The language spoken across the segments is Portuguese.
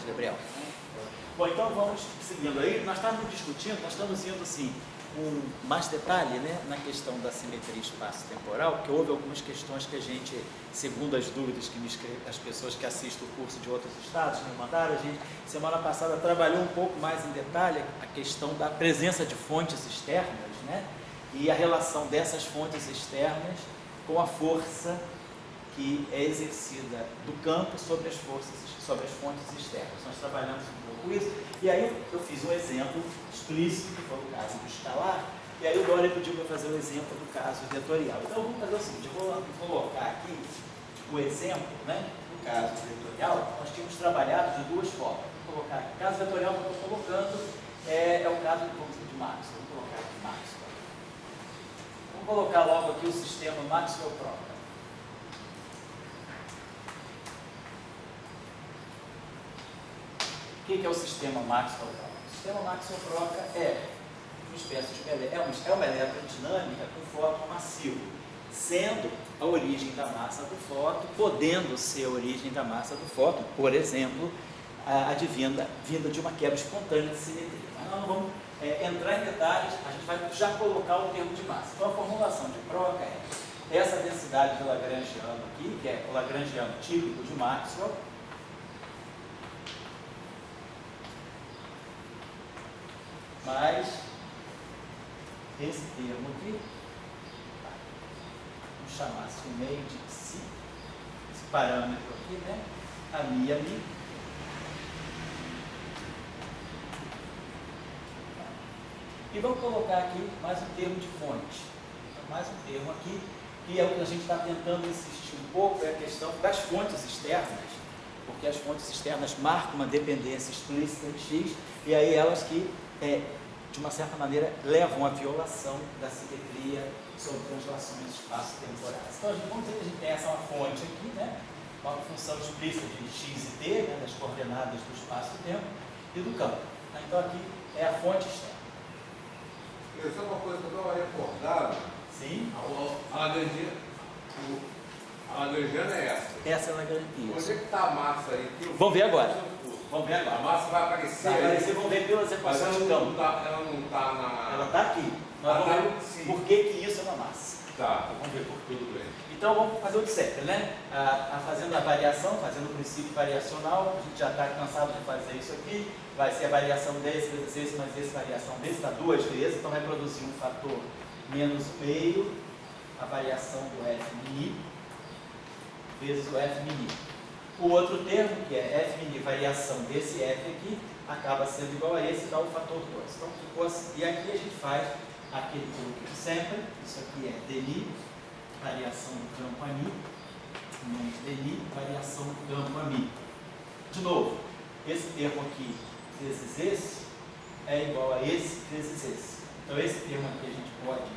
Gabriel. Bom, então vamos seguindo aí. Nós estamos discutindo, nós estamos indo assim, com mais detalhe, né, na questão da simetria espaço-temporal, porque houve algumas questões que a gente, segundo as dúvidas que as pessoas que assistem o curso de outros estados me mandaram, a gente, semana passada, trabalhou um pouco mais em detalhe a questão da presença de fontes externas, né, e a relação dessas fontes externas com a força que é exercida do campo sobre as fontes externas. Nós trabalhamos um pouco isso, e aí eu fiz um exemplo explícito, que foi o caso do escalar, e aí o Dória pediu para fazer o exemplo do caso vetorial. Então vamos fazer o seguinte, eu vou colocar aqui o exemplo, né, do caso vetorial. Nós tínhamos trabalhado de duas formas. Vou colocar aqui. O caso vetorial que eu estou colocando é o caso de Maxwell. Vou colocar aqui Maxwell. Vamos colocar logo aqui o sistema Maxwell-Proca. O que é o sistema Maxwell-Proca? O sistema Maxwell-Proca é uma espécie de uma eletrodinâmica com fóton massivo, sendo a origem da massa do fóton, podendo ser a origem da massa do fóton, por exemplo, vinda de uma quebra espontânea de simetria. Mas nós não vamos entrar em detalhes, a gente vai já colocar o termo de massa. Então a formulação de Proca é essa densidade de Lagrangiano aqui, que é o Lagrangiano típico de Maxwell, mais esse termo aqui, vamos chamar assim o meio de psi, esse parâmetro aqui, né? A mi, a mi. E vamos colocar aqui mais um termo de fonte. Então, mais um termo aqui, que é o que a gente está tentando insistir um pouco, é a questão das fontes externas, porque as fontes externas marcam uma dependência explícita de x, e aí elas que de uma certa maneira, levam à violação da simetria sobre translações espaço-temporais. Então, vamos dizer que a gente tem essa uma fonte aqui, né? Uma função explícita de x e t, né? Das coordenadas do espaço-tempo e do campo. Então, aqui é a fonte externa. Isso é uma coisa que eu estava recordado. Sim. A Lagrangiana é essa. Essa é a Lagrangiana. Onde é que está a massa aí? Vamos ver agora. Vamos ver agora. A massa vai aparecer. Vai aparecer, vamos ver pelas equações de campo. Ela não está na... Ela está aqui. Nós vamos ver por que isso é uma massa. Tá, vamos ver por tudo bem. Então vamos fazer o de sempre, né? Fazendo a variação, fazendo o princípio variacional, a gente já está cansado de fazer isso aqui. Vai ser a variação desse vezes esse, mais esse, variação desse, está duas vezes, então vai produzir um fator menos meio, a variação do F mini, vezes o F mini. O outro termo, que é F mini, variação desse F aqui, acaba sendo igual a esse, dá o fator 2. Então ficou assim. E aqui a gente faz aquele truque de sempre, isso aqui é dmi, variação do campo a mi, menos dmi, variação do campo a mi. De novo, esse termo aqui vezes esse é igual a esse vezes esse. Então esse termo aqui a gente pode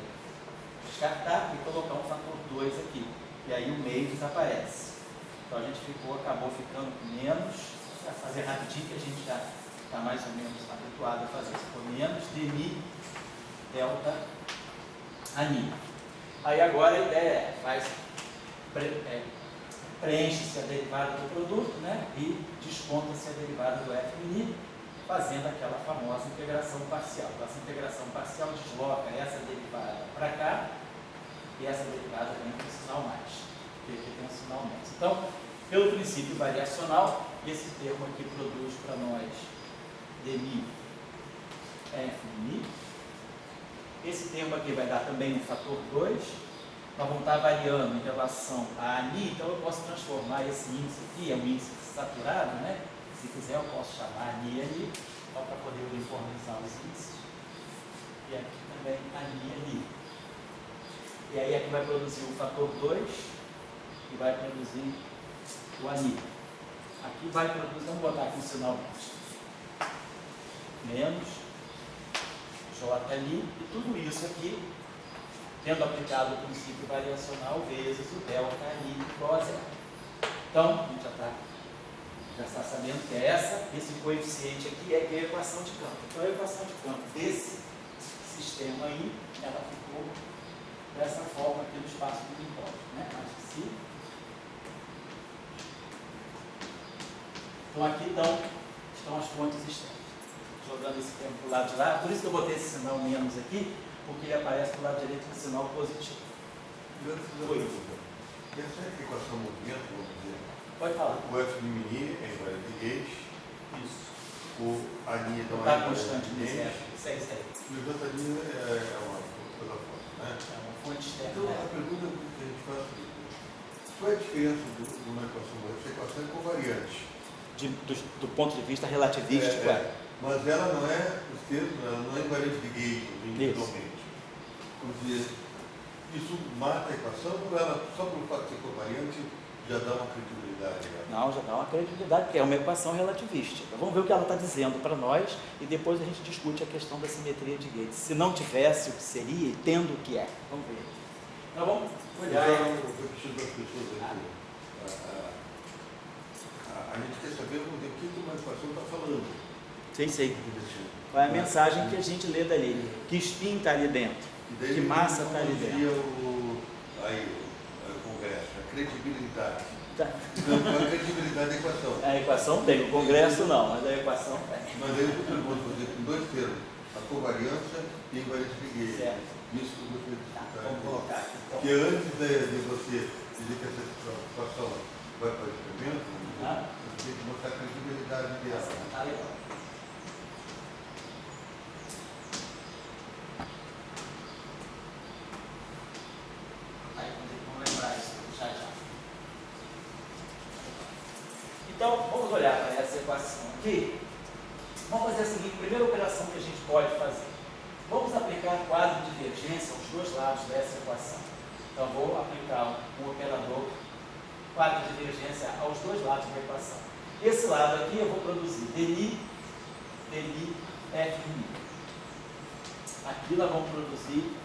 descartar e colocar um fator 2 aqui. E aí o meio desaparece. Então a gente acabou ficando com menos, para fazer rapidinho que a gente já está mais ou menos habituado a fazer isso. Ficou menos dmi delta ani. Aí agora a ideia preenche-se a derivada do produto, né? E desconta-se a derivada do F mini, fazendo aquela famosa integração parcial. Então, essa integração parcial desloca essa derivada para cá e essa derivada vem com um sinal mais. Porque aqui tem um sinal menos. Então, pelo princípio variacional, esse termo aqui produz para nós dmi F mini. Esse termo aqui vai dar também um fator 2. Nós vamos estar variando em relação a ani, então eu posso transformar esse índice aqui, é um índice saturado, né? Se quiser eu posso chamar ani ali, só para poder uniformizar os índices. E aqui também ani ali. E aí aqui vai produzir o fator 2 e vai produzir o ani. Aqui vai produzir, vamos botar aqui um sinal menos J ali, e tudo isso aqui, tendo aplicado o princípio variacional vezes o delta ali igual a zero. Então, a gente já está sabendo que esse coeficiente aqui é a equação de campo. Então, a equação de campo desse sistema aí, ela ficou dessa forma aqui no espaço do impósito, né? Acho que sim. Então, aqui estão estão as fontes externas. Jogando esse termo para o lado de lá, por isso que eu botei esse sinal menos aqui, porque ele aparece para o lado direito com sinal positivo. Essa equação movimento, vamos dizer. Pode falar. O F de mini é invariante de Gauge. Isso. A linha então Está é constante de Gauge. zero. Segue. E o J linha é uma coisa forte, né? É uma fonte externa. Então, a pergunta que a gente faz é qual é a diferença de uma equação? Essa equação é covariante. Do ponto de vista relativístico, mas ela não é, ela não é invariante de Gauge individualmente. Vamos dizer, isso mata a equação ou ela, só pelo fato de ser covariante, já dá uma credibilidade? Não, já dá uma credibilidade, porque é uma equação relativística. Vamos ver o que ela está dizendo para nós e depois a gente discute a questão da simetria de Gates. Se não tivesse, o que seria, e tendo o que é. Vamos ver. Então vamos olhar. Eu preciso das pessoas aqui. A gente quer saber o que uma equação está falando. Sei. Qual é a mensagem que a gente lê dali? Que spin está ali dentro? Que massa está ali dentro? O Congresso, a credibilidade. Tá. Não, a credibilidade da equação. A equação tem, o Congresso não, mas a equação tem. Mas aí eu pergunto, por exemplo, em dois termos, a covariância e a invariância de Gauge. Certo. Isso que eu gostaria de explicar. Vamos colocar aqui. Então. Que antes de você dizer que essa equação vai para o experimento, você tem que mostrar a credibilidade dela. Tá legal. Então, vamos olhar para essa equação aqui. Vamos fazer a seguinte, primeira operação que a gente pode fazer. Vamos aplicar quadro de divergência aos dois lados dessa equação. Então, vou aplicar um operador quadro de divergência aos dois lados da equação. Esse lado aqui eu vou produzir dI, F mi. Aqui nós vamos produzir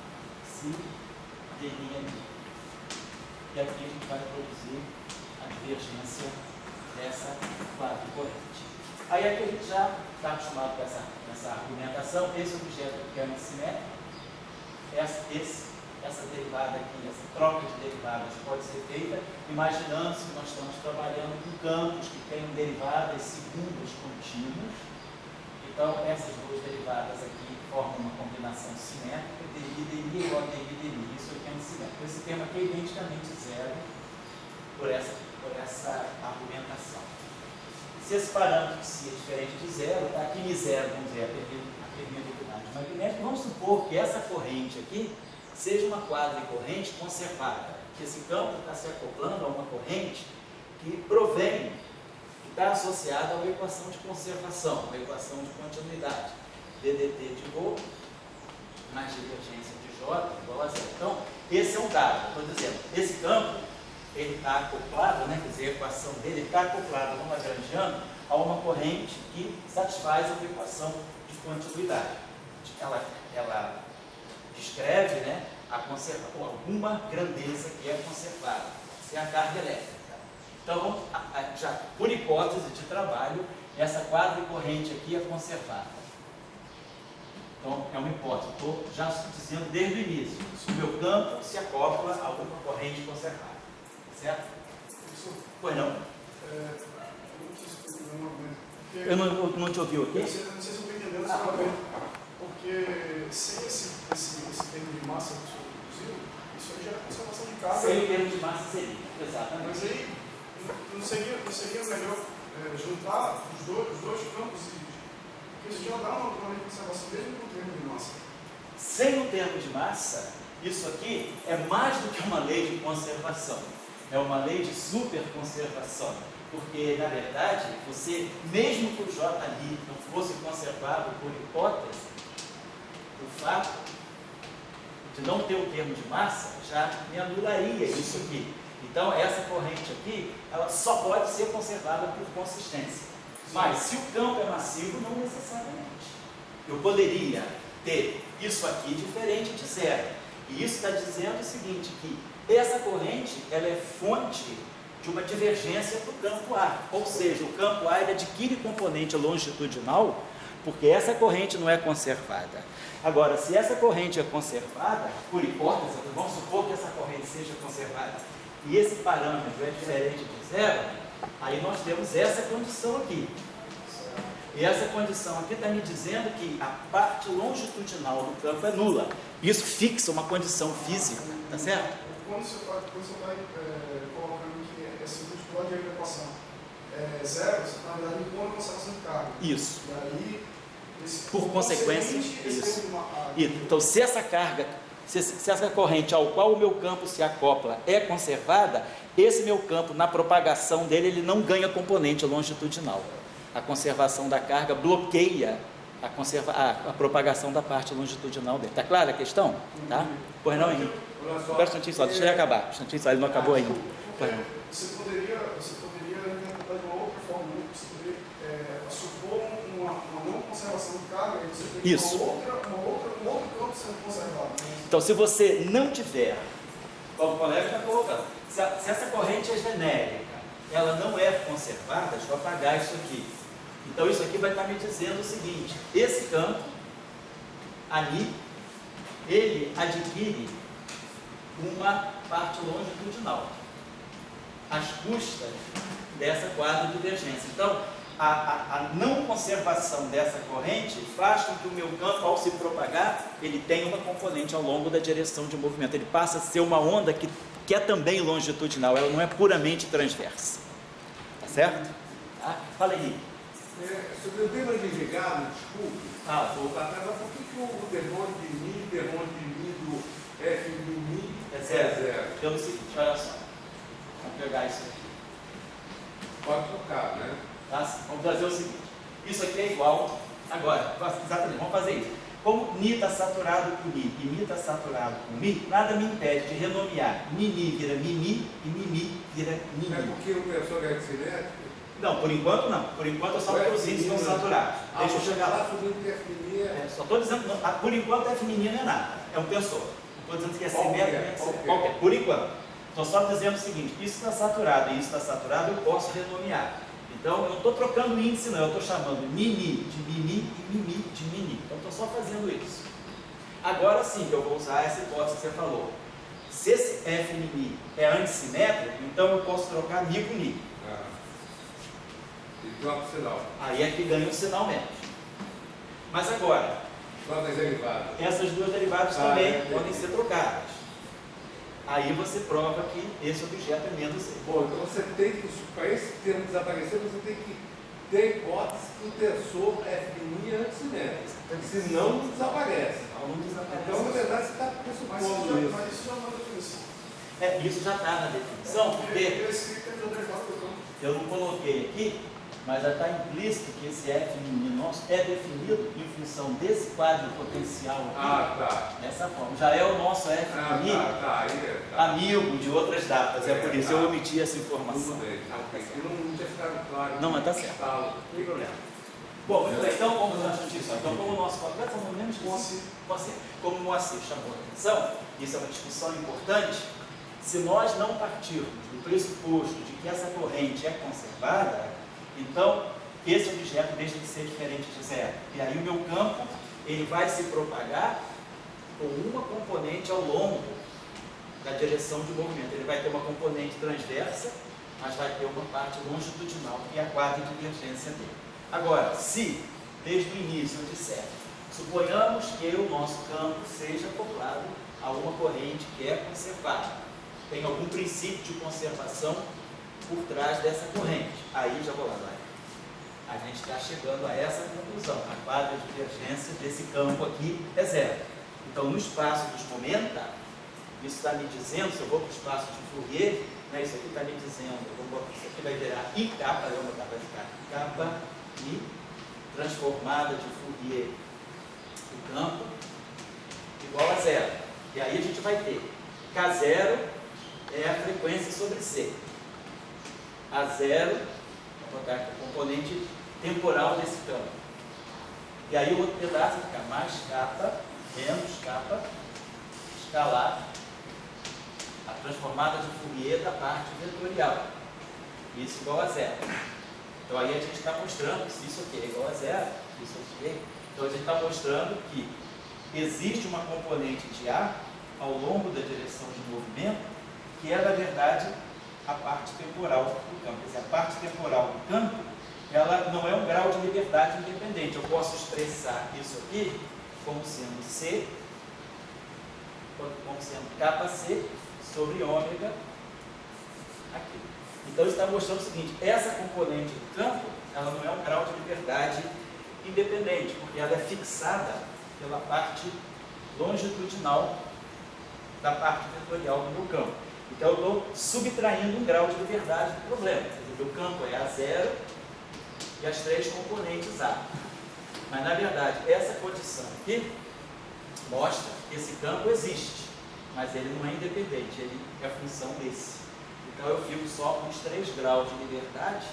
Si, dI, mi. E aqui a gente vai produzir a divergência dessa quadro corrente. Aí aqui a gente já está acostumado com essa argumentação. Esse objeto aqui é simétrico. Essa derivada aqui, essa troca de derivadas pode ser feita imaginando que nós estamos trabalhando com campos que têm derivadas segundas contínuas. Então, essas duas derivadas aqui formam uma combinação simétrica, dI igual a dI. Isso aqui é simétrico. Esse termo aqui é identicamente zero por essa argumentação. Se esse parâmetro C é diferente de zero, aqui em zero, vamos ver, a permeabilidade magnética, vamos supor que essa corrente aqui seja uma quadricorrente conservada, que esse campo está se acoplando a uma corrente que provém, que está associada a uma equação de conservação, uma equação de continuidade, ddt de ρ mais divergência de J igual a zero. Então, esse é um dado, estou dizendo, esse campo ele está acoplado, quer dizer, a equação dele está acoplada no Lagrangiano a uma corrente que satisfaz a equação de continuidade. Ela descreve alguma grandeza que é conservada, se é a carga elétrica. Então, já por hipótese de trabalho, essa quadricorrente aqui é conservada. Então, é uma hipótese, estou já dizendo desde o início, o meu campo se acopla a alguma corrente conservada. Certo? Pois não? Eu não te ouvi aqui? Não sei se eu estou entendendo esse argumento. Porque sem esse termo de massa que o senhor produziu, isso aí já é conservação de carga. Sem o termo de massa seria, exatamente. Mas aí não seria melhor juntar os dois campos porque isso já dá uma lei de conservação mesmo com o termo de massa. Sem o termo de massa, isso aqui é mais do que uma lei de conservação. É uma lei de superconservação, porque, na verdade, você, mesmo que o J ali não fosse conservado por hipótese, o fato de não ter o termo de massa já me anularia isso aqui. Então, essa corrente aqui, ela só pode ser conservada por consistência. Mas, se o campo é massivo, não necessariamente. Eu poderia ter isso aqui diferente de zero. E isso está dizendo o seguinte, que essa corrente, ela é fonte de uma divergência para o campo A. Ou seja, o campo A ele adquire componente longitudinal porque essa corrente não é conservada. Agora, se essa corrente é conservada, por hipótese, vamos supor que essa corrente seja conservada e esse parâmetro é diferente de zero, aí nós temos essa condição aqui. E essa condição aqui está me dizendo que a parte longitudinal do campo é nula. Isso fixa uma condição física, tá certo? Quando você vai colocando que esse múltiplo de equação é zero, você está, na verdade, impondo a conservação de carga. Isso. E aí, por consequência, isso. Uma... Então, se essa carga, se essa corrente ao qual o meu campo se acopla é conservada, esse meu campo, na propagação dele, ele não ganha componente longitudinal. A conservação da carga bloqueia a propagação da parte longitudinal dele. Está clara a questão? Tá? Pois não, Henrique? Espera um instantinho só, deixa ele acabar. Um instantinho só, ele não acabou ainda. Você poderia interpretar de uma outra forma, você poderia supor uma não conservação de carga, e você tem isso. um outro campo sendo conservado. Então, se você não tiver, como o colega está colocando, se essa corrente é genérica, ela não é conservada, deixa eu apagar isso aqui. Então, isso aqui vai estar me dizendo o seguinte: esse campo, ali, ele adquire uma parte longitudinal, às custas dessa quadra de divergência. Então, a não conservação dessa corrente faz com que o meu campo, ao se propagar, ele tenha uma componente ao longo da direção de movimento. Ele passa a ser uma onda que é também longitudinal, ela não é puramente transversa. Tá certo? Tá? Fala aí. Sobre o tema de ligado, desculpe, voltar atrás, por que o demônio de Mi, do F de Mi é zero? Pelo seguinte, olha só. Vamos pegar isso aqui. Pode tocar, né? Tá? Vamos fazer o seguinte: isso aqui é igual. Agora, exatamente, vamos fazer isso. Como Mi está saturado com Mi e Mi está saturado com Mi, nada me impede de renomear Mimi vira Mimi e Mimi vira Mimi. É porque o tensor é simétrico? Não, por enquanto não. Por enquanto é só porque os índices estão saturados. Deixa eu chegar lá. Subindo que F menina. Só estou dizendo, não, por enquanto F menina não é nada. É um tensor. Não estou dizendo que é simétrico. Qualquer. Por enquanto. Estou só dizendo o seguinte: isso está saturado e isso está saturado, eu posso renomear. Então, eu não estou trocando o índice, não. Eu estou chamando Mimi de Mimi e Mimi de Mini. Então, estou só fazendo isso. Agora sim que eu vou usar essa hipótese que você falou. Se esse F Mimi é antissimétrico, então eu posso trocar Mi com Mi. E troca o sinal. Aí é que ganha um sinal menos. Mas agora, troca as derivadas. Essas duas derivadas também podem ser trocadas. Aí você prova que esse objeto é menos E. Bom, então você tem que, para esse termo desaparecer, você tem que ter a hipótese que o tensor F é antissimétrico. Senão não desaparece. Então, na verdade, você está pressupondo isso. Mas isso já é uma definição. Isso já está na definição, porque eu não coloquei aqui, mas já está implícito que esse F nosso é definido em função desse quadro potencial aqui, dessa forma. Já é o nosso F amigo de outras datas, é por isso eu omiti essa informação. Tudo bem, não tinha ficado claro. Não, mas está certo. Não tem problema. Bom, muito bem, então como nós discutimos, então como o nosso colega, como o Moacir chamou a atenção, isso é uma discussão importante. Se nós não partirmos do pressuposto de que essa corrente é conservada, então esse objeto deixa de ser diferente de zero. E aí o meu campo ele vai se propagar com uma componente ao longo da direção de movimento. Ele vai ter uma componente transversa, mas vai ter uma parte longitudinal, que é a quadra de divergência dele. Agora, se desde o início eu disser, suponhamos que o nosso campo seja acoplado a uma corrente que é conservada, tem algum princípio de conservação por trás dessa corrente. Aí já vou lá, vai. A gente está chegando a essa conclusão. A quadra de divergência desse campo aqui é zero. Então, no espaço dos momenta, isso está me dizendo, se eu vou para o espaço de Fourier, né, isso aqui está me dizendo, isso aqui vai virar I capa, eu vou botar para ficar capa I, transformada de Fourier do campo, igual a zero. E aí a gente vai ter K0 é a frequência sobre C. A0, vou botar aqui o componente temporal desse campo. E aí o outro pedaço fica mais capa, menos capa, escalar, a transformada de Fourier da parte vetorial. Isso igual a zero. Então aí a gente está mostrando, se isso aqui é igual a zero, isso aqui, então a gente está mostrando que existe uma componente de A ao longo da direção de movimento, que é, na verdade, a parte temporal do campo. Quer dizer, a parte temporal do campo, ela não é um grau de liberdade. verdade independente. Eu posso expressar isso aqui como sendo C, como sendo kc sobre ômega aqui. Então está mostrando o seguinte, essa componente do campo, ela não é um grau de liberdade independente, porque ela é fixada pela parte longitudinal da parte vetorial do meu campo. Então eu estou subtraindo um grau de liberdade do problema. Quer dizer, o campo é A0 e as três componentes A. Mas na verdade, essa condição aqui mostra que esse campo existe, mas ele não é independente, ele é função desse. Então eu fico só com os 3 graus de liberdade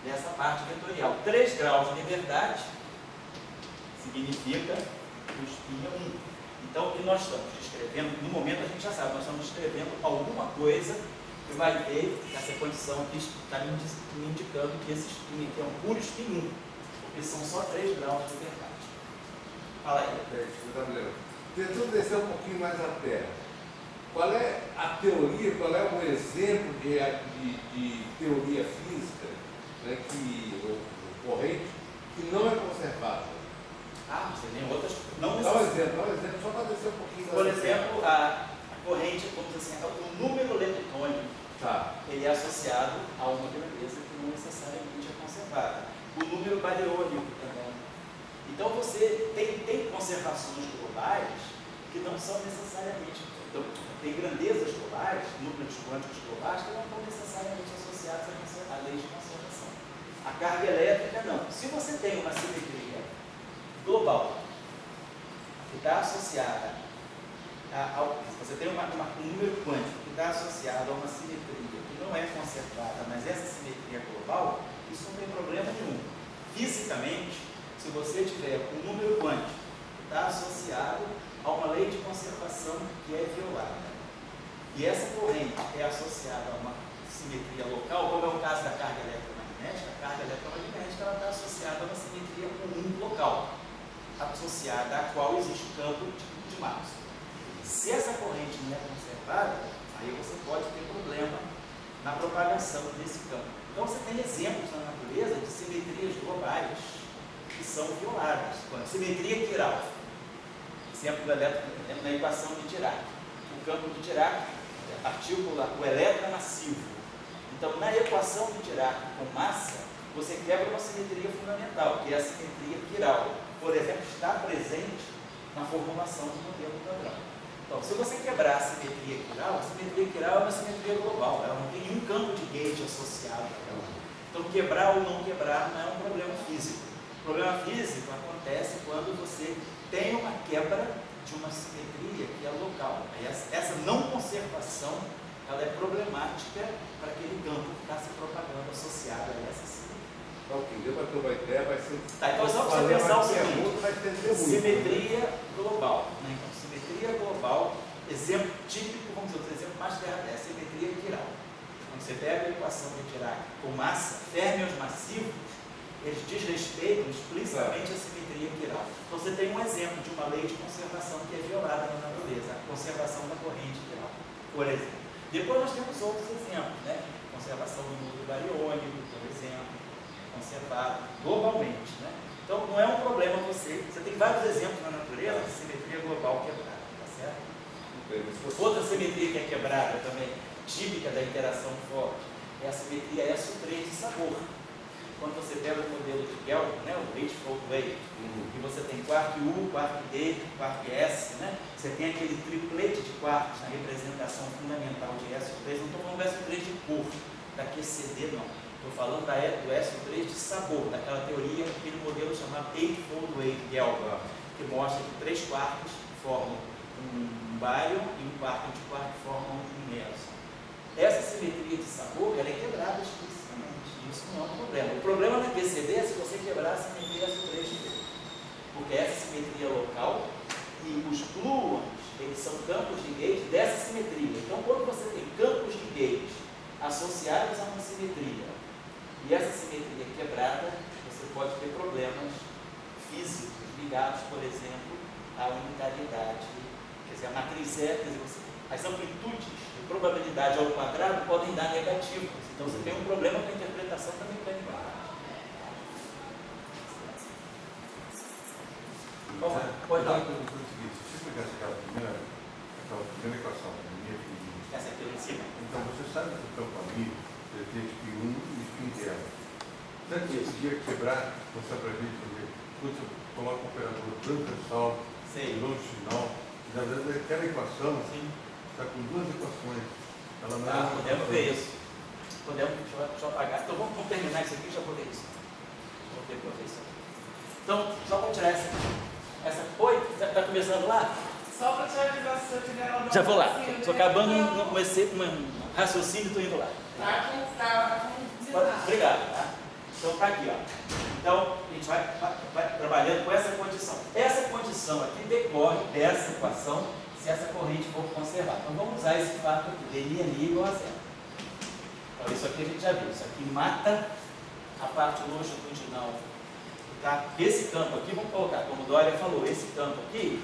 dessa parte vetorial. 3 graus de liberdade significa que o spin é 1. Então, o que nós estamos descrevendo, no momento a gente já sabe, nós estamos descrevendo alguma coisa que vai ter essa condição aqui, está me indicando que esse spin aqui é um puro spin 1, porque são só 3 graus de liberdade. Fala aí. Tentando descer um pouquinho mais a terra, qual é a teoria, qual é o exemplo de teoria física, né, corrente, que não é conservada? Você tem outras. Não dá um exemplo, só para descer um pouquinho. Por exemplo, a corrente, vamos dizer assim, o número leptônico, ele é associado a uma grandeza que não necessariamente é conservada. O número bariônico também. Então você tem conservações globais que não são necessariamente. Então, tem grandezas globais, núcleos quânticos globais, que não estão necessariamente associados à lei de conservação. A carga elétrica não. Se você tem uma simetria global, que está associada você tem um número quântico que está associado a uma simetria que não é conservada, mas essa simetria global, isso não tem problema nenhum. Fisicamente, se você tiver um número quântico que está associado a uma lei de conservação que é violada, e essa corrente é associada a uma simetria local, como é o caso da carga eletromagnética, a carga eletromagnética ela está associada a uma simetria comum local, associada à qual existe o campo de Maxwell. Se essa corrente não é conservada, aí você pode ter problema na propagação desse campo. Então você tem exemplos na natureza de simetrias globais que são violadas. Simetria quiral, exemplo da equação de Dirac. O campo de Dirac, a partícula, o elétron é massivo. Então na equação de Dirac com massa, você quebra uma simetria fundamental, que é a simetria quiral. Por exemplo, está presente na formulação do modelo padrão. Então, se você quebrar a simetria quiral é uma simetria global, ela não tem nenhum campo de gauge associado a ela. Então, quebrar ou não quebrar não é um problema físico. O problema físico acontece quando você tem uma quebra de uma simetria que é local. Essa não conservação ela é problemática para aquele campo que está se propagando associado a essa simetria. Ok, deu para ter uma ideia, vai ser. Então só para você pensar o seguinte: vai entender simetria global. Né? Então, simetria global, exemplo típico, vamos dizer, o exemplo mais terra é a simetria quiral. Quando você pega a equação de Dirac com massa, férmions massivos, eles desrespeitam explicitamente a simetria quiral. Então você tem um exemplo de uma lei de conservação que é violada na natureza, a conservação da corrente quiral, por exemplo. Depois nós temos outros exemplos, né? Conservação do núcleo bariônico, por exemplo. Conservado globalmente, né? Então não é um problema você tem vários exemplos na natureza de simetria global quebrada, tá certo? Outra simetria que é quebrada também, típica da interação forte, é a simetria SO3 de sabor. Quando você pega o modelo de Kelvin, né, o Eightfold Wave, e você tem quark U, quark D, quark S, né? Você tem aquele triplete de quarks na representação fundamental de SO3, não estou falando do SO3 de cor, da QCD não. Estou falando do SO3 de sabor, daquela teoria, aquele modelo chamado Eightfold Wave Kelvin, que mostra que 3 quarks formam um bário e um quarto de quark formam um meson. Essa simetria de sabor ela é quebrada explicitamente, isso não é um problema. O problema na QCD é se você quebrar a simetria SO3 de Wave, porque essa simetria local e os gluons, eles são campos de gauge dessa simetria. Então, quando você tem campos de gauge associados a uma simetria, e essa simetria quebrada, você pode ter problemas físicos ligados, por exemplo, à unitariedade. Quer dizer, a matriz Z, as amplitudes de probabilidade ao quadrado podem dar negativos. Então você tem um problema com a interpretação da mecânica. Pode dar. Eu vou fazer o seguinte, se você pegasse aquela primeira equação, minha pequenininha. Essa aqui em cima. Então você sabe que o campo ali ele tem spin 1 e spin 0. Será que esse dia quebrar, mostrar para a gente, fazer, quando você coloca um operador transversal e longitudinal, na verdade aquela equação está com duas equações. Ela não é podemos ver isso. Podemos, deixa eu apagar. Então vamos terminar isso aqui e já vou ver isso. Vou ter que ver isso aqui. Então, só para tirar essa. Oi, está começando lá? Só para te avisar se eu tiver alguma Já vou lá. coisa assim, Estou acabando um raciocínio e estou indo lá. Tá Obrigado. Tá? Então está aqui, ó. Então, a gente vai trabalhando com essa condição. Essa condição aqui decorre dessa equação se essa corrente for conservada. Então vamos usar esse fato aqui, dNi igual a zero. Então isso aqui a gente já viu. Isso aqui mata a parte longitudinal. Tá? Esse campo aqui, vamos colocar, como o Dória falou, esse campo aqui,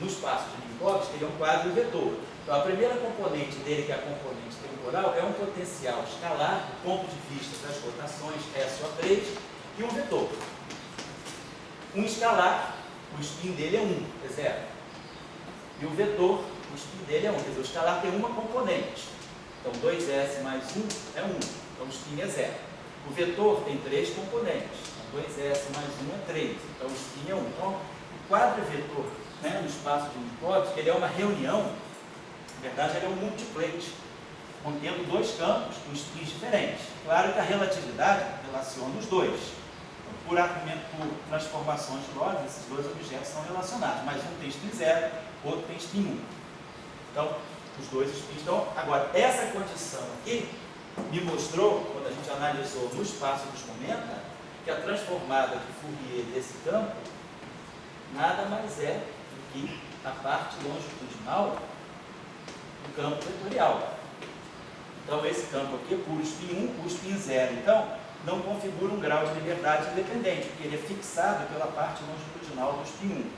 no espaço de Minkowski, ele é um quadro vetor. Então a primeira componente dele, que é a componente temporal, é um potencial escalar do ponto de vista das rotações SO3 e um vetor. Um escalar, o spin dele é 1, é 0. E o vetor, o spin dele é 1. Quer dizer, o escalar tem uma componente. Então 2S mais 1 é 1. Então o spin é 0. O vetor tem 3 componentes. 2S mais 1 é 3, então o spin é 1. Então, o quadro vetor, né, no espaço de Minkowski, ele é uma reunião, na verdade ele é um multiplate, contendo dois campos com spins diferentes. Claro que a relatividade relaciona os dois. Então, por argumento, por transformações lógicas, esses dois objetos são relacionados, mas um tem spin 0, outro tem spin 1. Então, os dois spins estão... Agora, essa condição aqui me mostrou, quando a gente analisou no espaço dos momentos, que a transformada de Fourier desse campo nada mais é do que a parte longitudinal do campo vetorial. Então esse campo aqui é puro spin 1, o spin 0. Então não configura um grau de liberdade independente, porque ele é fixado pela parte longitudinal do spin 1.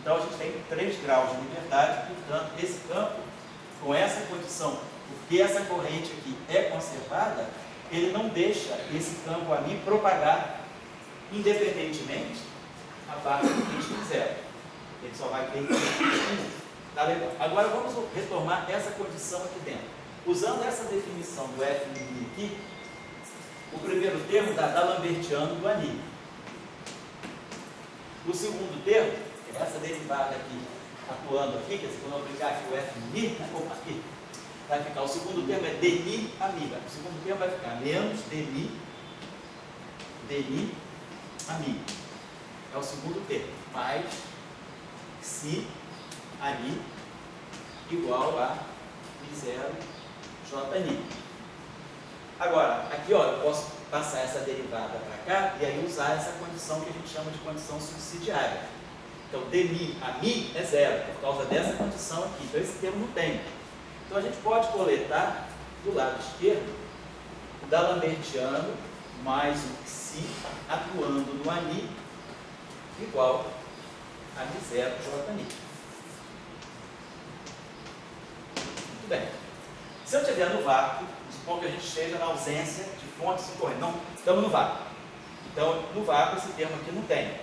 Então a gente tem 3 graus de liberdade, portanto esse campo, com essa condição, porque essa corrente aqui é conservada, ele não deixa esse campo ali propagar independentemente a parte que a gente quiser. Ele só vai ter tá legal. Agora vamos retomar essa condição aqui dentro. Usando essa definição do F aqui, o primeiro termo dá D'Alembertiano do Ani. O segundo termo, essa derivada aqui, atuando aqui, quer dizer, quando eu aplicar aqui o F aqui, vai ficar, o segundo termo é dNi amiga. O segundo termo vai ficar menos dNi amigo. É o segundo termo. Mais Xi Ani igual a I0 Jni. Agora, aqui ó, eu posso passar essa derivada para cá e aí usar essa condição que a gente chama de condição subsidiária. Então, dNi a mi é 0, por causa dessa condição aqui. Então, esse termo não tem. Então, a gente pode coletar do lado esquerdo o D'Alembertiano mais o Xi atuando no Ani igual a I0 Jni. Muito bem. Se eu estiver no vácuo, supor que a gente esteja na ausência de fontes incorrentes. Não, estamos no vácuo. Então, no vácuo, esse termo aqui não tem.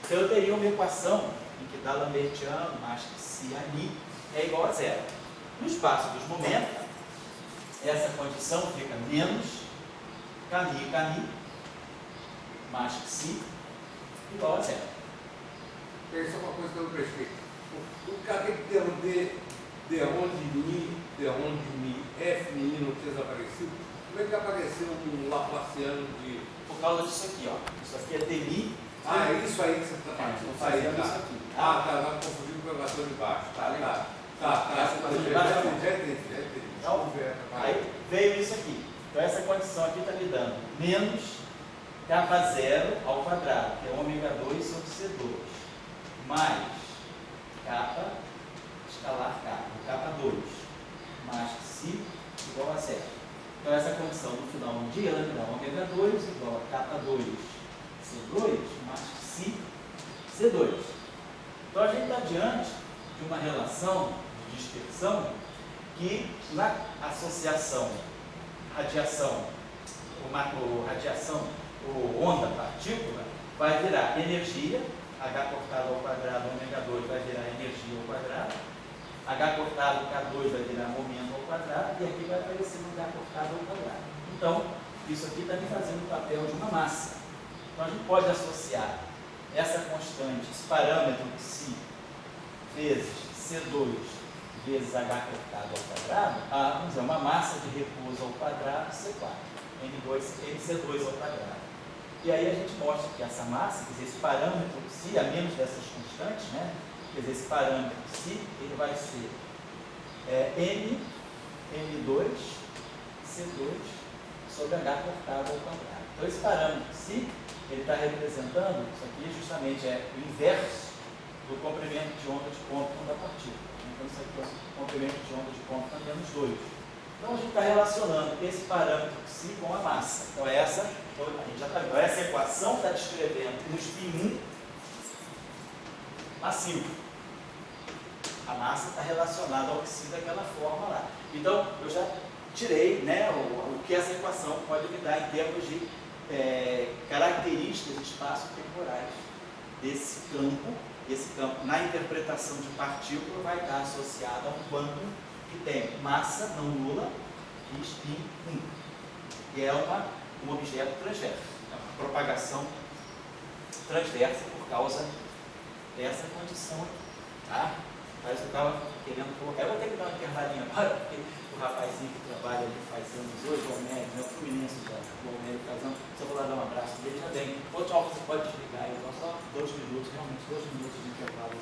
Então, eu teria uma equação em que D'Alembertiano mais Xi Ani é igual a 0. No espaço dos momentos, essa condição fica menos Cani mais Xi igual a 0. Isso é uma coisa que eu não prestei. O cara tem que ter um de onde mi, F menino não tinha desaparecido. Como é que apareceu um Laplaciano de... Por causa disso aqui, ó. Isso aqui é dNi. É isso aí que você está falando. Estou fazendo isso aqui. Tá confundindo com a equação de baixo. Tá. Essa equação de baixo. Já entendi. Então, aí veio isso aqui. Então essa condição aqui está me dando menos K0 ao quadrado, que é ômega 2 sobre C2, mais K escalar K2, mais Xi igual a 0. Então essa condição no final do dia, ela me dá ômega 2 igual a K2 C2 mais Xi C2. Então a gente está diante de uma relação de dispersão que na associação radiação, radiação ou onda partícula, vai virar energia, H cortado ao quadrado, ômega 2 vai virar energia ao quadrado, H cortado K2 vai virar momento ao quadrado, e aqui vai aparecer um H cortado ao quadrado. Então, isso aqui está me fazendo o papel de uma massa. Então, a gente pode associar essa constante, esse parâmetro psi, vezes C2 vezes H cortado ao quadrado, a, vamos dizer, uma massa de repouso ao quadrado, C4, MC2 ao quadrado. E aí a gente mostra que essa massa, quer dizer, esse parâmetro psi, a menos dessas constantes, né? Quer dizer, esse parâmetro psi, ele vai ser M2, C2 sobre H cortado ao quadrado. Então, esse parâmetro psi, ele está representando, isso aqui justamente é o inverso do comprimento de onda de ponto da partícula. Então, isso aqui é o comprimento de onda de ponto para menos 2. Então, a gente está relacionando esse parâmetro psi com a massa. Então, essa, a gente já está vendo, então, essa equação está descrevendo no spin 1 massivo. A massa está relacionada ao psi daquela forma lá. Então, eu já tirei, né, o que essa equação pode me dar em termos de características espaço-temporais desse campo. Esse campo, na interpretação de partícula, vai estar associado a um quantum que tem massa não nula e spin 1. E é um objeto transverso. É uma propagação transversa por causa dessa condição aqui. Tá? Mas eu estava querendo colocar. Eu vou ter que dar uma intervalinha agora, porque o rapazinho que trabalha ali faz anos hoje, o Almério, né, o Fluminense já, o Almério faz anos, se eu vou lá dar um abraço dele, já vem. Outro algo você pode desligar, então só 2 minutos, realmente 2 minutos de intervalo.